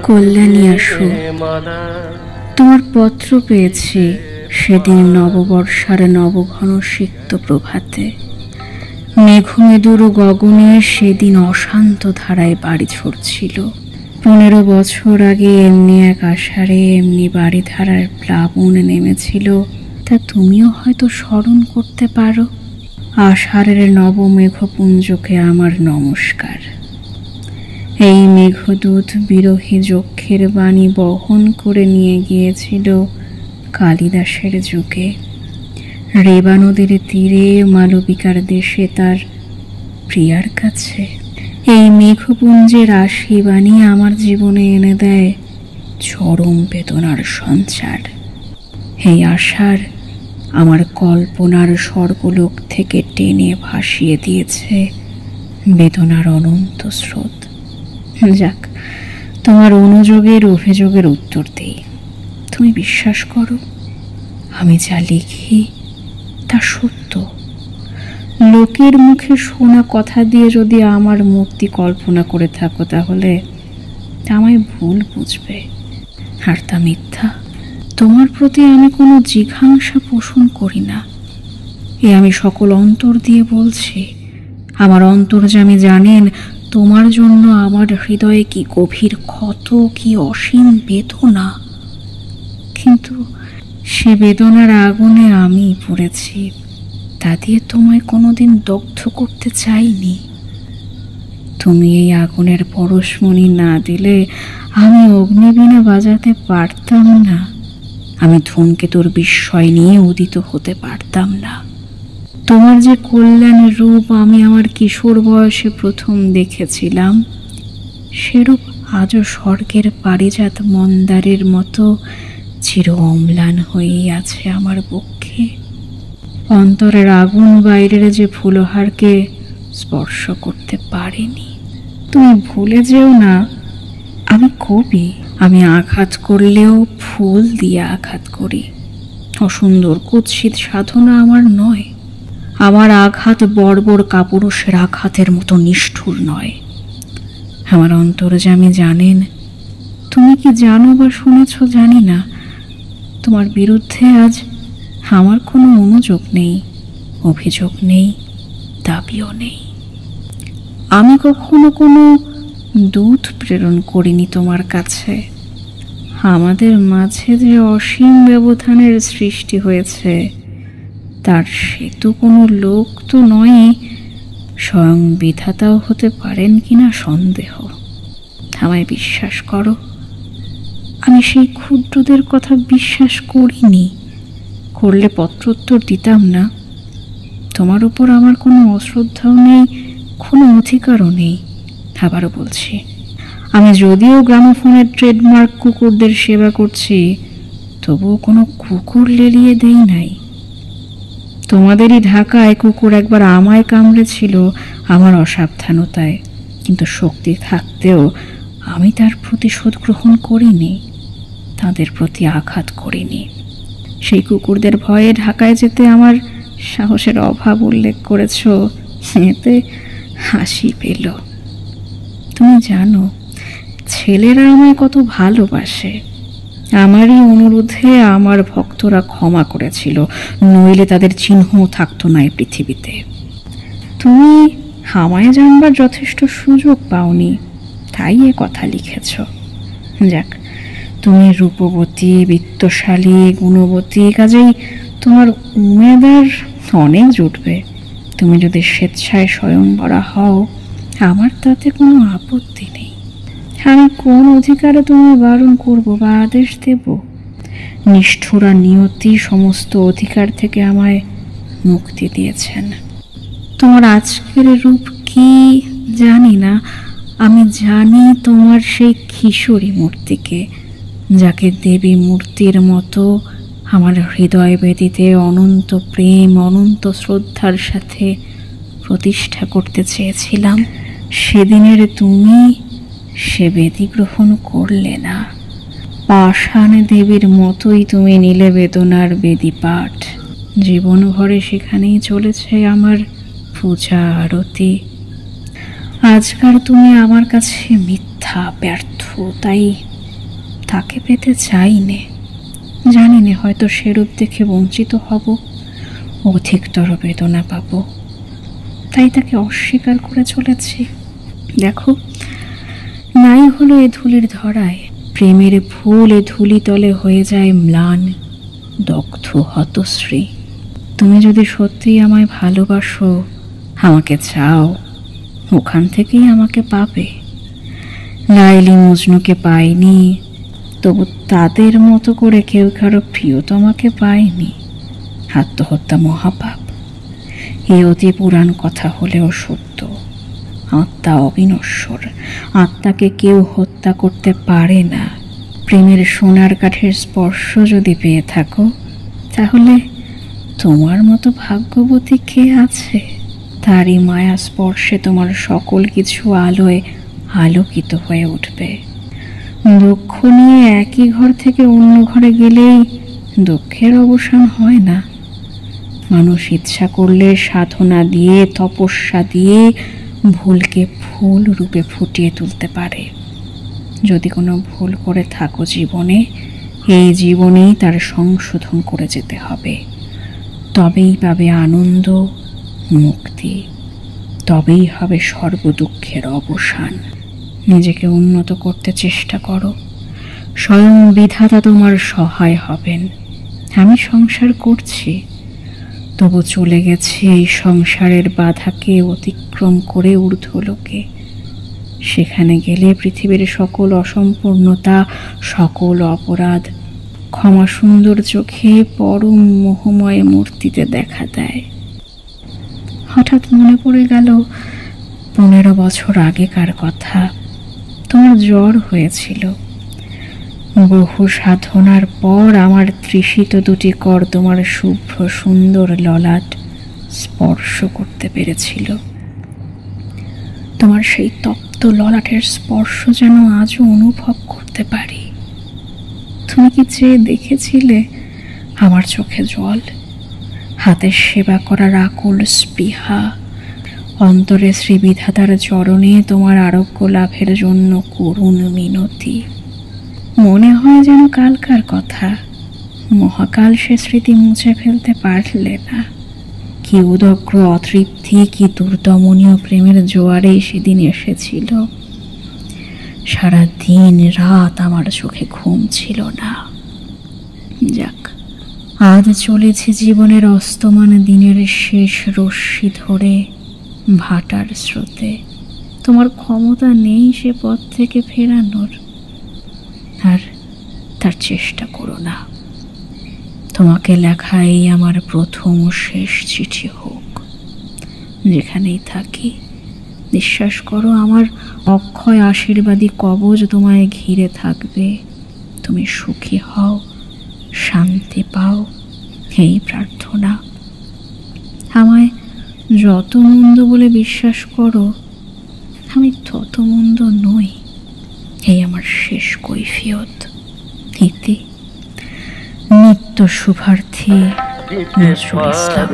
কল্যাণী আসো, তোমার পত্র পেয়েছি সেদিন নববর্ষার নবঘন সিক্ত প্রভাতে। মেঘমেদুর গগনে সেদিন অশান্ত ধারায় বাড়ি ঝরছিল। 15 বছর আগে এমনি এক আষাঢ়ে এমনি বাড়ি ধারার প্লাবন নেমেছিল, তা তুমিও হয়তো স্মরণ করতে পারো। আষাঢ়ের নবমেঘপুঞ্জকে আমার নমস্কার। এই মেঘদূত বিরহী যক্ষের বাণী বহন করে নিয়ে গিয়েছিল কালিদাসের যুগে রেবা নদীর তীরে মালবিকার দেশে তার প্রিয়ার কাছে। এই মেঘপুঞ্জের আশি বাণী আমার জীবনে এনে দেয় চরম বেদনার সঞ্চার। এই আশার আমার কল্পনার স্বর্গলোক থেকে টেনে ভাসিয়ে দিয়েছে বেদনার অনন্ত স্রোত। যাক, তোমার অনুযোগের অভিযোগের উত্তর দেই। তুমি বিশ্বাস করো, আমি যা লিখি তা সত্য। লোকের মুখে শোনা কথা দিয়ে যদি আমার মূর্তি কল্পনা করে থাকো, তাহলে আমায় ভুল বুঝবে, আর তা মিথ্যা। তোমার প্রতি আমি কোনো জিঘাংসা পোষণ করি না, এ আমি সকল অন্তর দিয়ে বলছি। আমার অন্তর্যামী জানেন তোমার জন্য আমার হৃদয়ে কি গভীর ক্ষত, কি অসীম বেদনা। কিন্তু সে বেদনার আগুনে আমি পড়েছি, তা দিয়ে তোমায় কোনোদিন দগ্ধ করতে চাইনি। তুমি এই আগুনের পরশমণি না দিলে আমি অগ্নিবীণা বাজাতে পারতাম না, আমি ধূমকেতুর বিস্ময় নিয়ে উদিত হতে পারতাম না। তোমার যে কল্যাণের রূপ আমি আমার কিশোর বয়সে প্রথম দেখেছিলাম, সেরূপ আজও স্বর্গের পারিজাত মন্দারের মতো চির অম্লান হয়েই আছে আমার পক্ষে। অন্তরের আগুন বাইরের যে ফুলহারকে স্পর্শ করতে পারেনি। তুমি ভুলে যেও না, আমি কবি। আমি আঘাত করলেও ফুল দিয়ে আঘাত করি। অসুন্দর কুৎসিত সাধনা আমার নয়। আমার আঘাত বর্বর কাপুরুষের আঘাতের মতো নিষ্ঠুর নয়। আমার অন্তর্যামী জানেন, তুমি কি জানো বা শুনেছ জানি না, তোমার বিরুদ্ধে আজ আমার কোনো অনুযোগ নেই, অভিযোগ নেই, দাবিও নেই। আমি কখনো কোনো দূত প্রেরণ করিনি তোমার কাছে। আমাদের মাঝে যে অসীম ব্যবধানের সৃষ্টি হয়েছে, তার সেতু কোনো লোক তো নয়, স্বয়ং বিধাতাও হতে পারেন কিনা সন্দেহ। আমায় বিশ্বাস করো, আমি সেই ক্ষুদ্রদের কথা বিশ্বাস করিনি। করলে পত্রোত্তর দিতাম না। তোমার উপর আমার কোনো অশ্রদ্ধাও নেই, কোনো অধিকারও নেই। আবারও বলছি, আমি যদিও গ্রামোফোনের ট্রেডমার্ক কুকুরদের সেবা করছি, তবুও কোনো কুকুর লেলিয়ে দেই নাই। তোমাদেরই ঢাকায় কুকুর একবার আমায় কামড়েছিল আমার অসাবধানতায়, কিন্তু শক্তি থাকতেও আমি তার প্রতিশোধ গ্রহণ করিনি, তাদের প্রতি আঘাত করিনি। সেই কুকুরদের ভয়ে ঢাকায় যেতে আমার সাহসের অভাব উল্লেখ করেছ, এতে হাসি পেল। তুমি জানো ছেলেরা আমায় কত ভালোবাসে। আমারই অনুরোধে আমার ভক্তরা ক্ষমা করেছিল, নইলে তাদের চিহ্ন থাকতো না এই পৃথিবীতে। তুমি আমায় জানবার যথেষ্ট সুযোগ পাওনি, তাই এ কথা লিখেছ। যাক, তুমি রূপবতী, বিত্তশালী, গুণবতী, কাজেই তোমার উমেদার অনেক জুটবে। তুমি যদি স্বেচ্ছায় স্বয়ংবরা হও, আমার তাতে কোনো আপত্তি নেই। আমি কোন অধিকারে তুমি বারণ করব বা আদেশ দেব? নিষ্ঠুরা নিয়তি সমস্ত অধিকার থেকে আমায় মুক্তি দিয়েছেন। তোমার আজকের রূপ কি জানি না, আমি জানি তোমার সেই কিশোরী মূর্তিকে, যাকে দেবী মূর্তির মতো আমার হৃদয় বেদিতে অনন্ত প্রেম, অনন্ত শ্রদ্ধার সাথে প্রতিষ্ঠা করতে চেয়েছিলাম। সেদিনের তুমি সে বেদি গ্রহণ করলে না। পাষাণ দেবীর মতোই তুমি নিলে বেদনার বেদি পাঠ। জীবন ভরে সেখানেই চলেছে আমার পূজা আরতি। আজকাল তুমি আমার কাছে মিথ্যা মিথ্যা ব্যর্থ, তাই তাকে পেতে চাইনে। জানি না, হয়তো সেরূপ দেখে বঞ্চিত হব, অধিকতর বেদনা পাব, তাই তাকে অস্বীকার করে চলেছি। দেখো, নাই হলো এ ধুলির ধরায়, প্রেমের ফুল এ ধুলি তলে হয়ে যায় ম্লান, দগ্ধ হতশ্রী। তুমি যদি সত্যিই আমায় ভালোবাসো, আমাকে চাও, ওখান থেকেই আমাকে পাবে। লাইলি মজনুকে পায়নি, তবু তাদের মতো করে কেউ কারো প্রিয়তমাকে পায়নি। আত্মহত্যা মহাপাপ, এ অতি পুরাণ কথা হলেও সত্য। আত্মা অবিনশ্বর, আত্মাকে কেউ হত্যা করতে পারে না। প্রেমের সোনার কাঠের স্পর্শ যদি পেয়ে থাকো, তাহলে তোমার মতো ভাগ্যবতী কে আছে? তারই মায়া স্পর্শে তোমার সকল কিছু আলোয় আলোকিত হয়ে উঠবে। দুঃখ নিয়ে একই ঘর থেকে অন্য ঘরে গেলেই দুঃখের অবসান হয় না। মানুষ ইচ্ছা করলে সাধনা দিয়ে, তপস্যা দিয়ে ভুলকে ফুল রূপে ফুটিয়ে তুলতে পারে। যদি কোনো ভুল করে থাকো জীবনে, এই জীবনেই তার সংশোধন করে যেতে হবে। তবেই পাবে আনন্দ, মুক্তি, তবেই হবে সর্বদুঃখের অবসান। নিজেকে উন্নত করতে চেষ্টা করো, স্বয়ং বিধাতা তোমার সহায় হবেন। আমি সংসার করছি, তবু চলে গেছি এই সংসারের বাধাকে অতিক্রম করে ঊর্ধ্বলোকে। সেখানে গেলে পৃথিবীর সকল অসম্পূর্ণতা, সকল অপরাধ ক্ষমা সুন্দর চোখে পরম মোহময় মূর্তিতে দেখা দেয়। হঠাৎ মনে পড়ে গেল 15 বছর আগেকার কথা। তোমার জ্বর হয়েছিল। বহু সাধনার পর আমার তৃষিত দুটি কর তোমার শুভ্র সুন্দর ললাট স্পর্শ করতে পেরেছিল। তোমার সেই তপ্ত ললাটের স্পর্শ যেন আজও অনুভব করতে পারি। তুমি কি চেয়ে দেখেছিলে আমার চোখে জল, হাতের সেবা করার আকুল স্পৃহা, অন্তরে শ্রীবিধাতার চরণে তোমার আরোগ্য লাভের জন্য করুণ মিনতি? মনে হয় যেন কালকার কথা। মহাকাল সে স্মৃতি মুছে ফেলতে পারলে না। কি উদগ্র অতৃপ্তি, কি দুর্দমনীয় প্রেমের জোয়ারে সেদিন এসেছিল। সারা দিন রাত আমার চোখে ঘুম ছিল না। যাক, আজ চলেছি জীবনের অস্তমান দিনের শেষ রশ্মি ধরে ভাটার স্রোতে। তোমার ক্ষমতা নেই সে পথ থেকে ফেরানোর, আর তার চেষ্টা করো না। তোমাকে লেখা এই আমার প্রথম ও শেষ চিঠি হোক। যেখানেই থাকি, বিশ্বাস করো আমার অক্ষয় আশীর্বাদী কবচ তোমায় ঘিরে থাকবে। তুমি সুখী হও, শান্তি পাও, এই প্রার্থনা। আমায় যত মন্দ বলে বিশ্বাস করো, আমি তত মন্দ নই, এই আমার শেষ কৈফিয়ত। ইতি, নিত্য শুভার্থী, নজরুল ইসলাম।